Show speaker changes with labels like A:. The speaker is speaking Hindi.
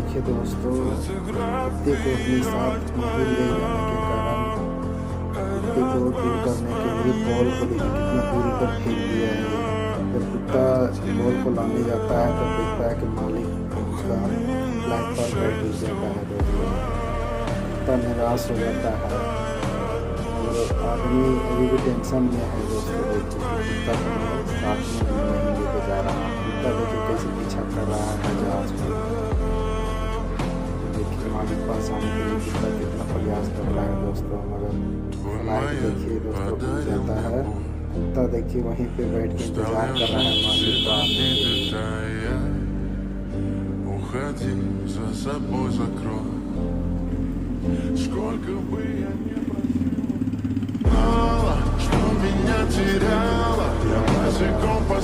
A: देखिए दोस्तों, कुत्ते को अपने साथ नहीं ले जाने के कारण कुत्ते को दूर करने के लिए बॉल को देखिए कितना दूरी पर फेंक दिया है। जब कुत्ता बॉल को लाने जाता है तब देखता है कि मालिक उसका प्लेटफॉर्म पर गिर जाता है। दोस्तों कुत्ता निराश हो जाता है और आदमी अभी भी टेंशन में है। दोस्तों देखिए कुत्ता को साथ में नहीं लेके जा रहा। कुत्ता देखिए कैसे पीछा कर रहा है जहाज में। देखिए मालिक पास आने के लिए कुत्ता कितना प्रयास कर रहा है दोस्तों, मगर फ्लाइट देखिए दोस्तों उड़ जाता है। कुत्ता देखिए वहीं पे बैठ के इंतजार कर रहा है मालिक का आने के लिए।
B: Уходи, за собой закрой. Сколько бы я ни знала, что меня теряла, я босиком по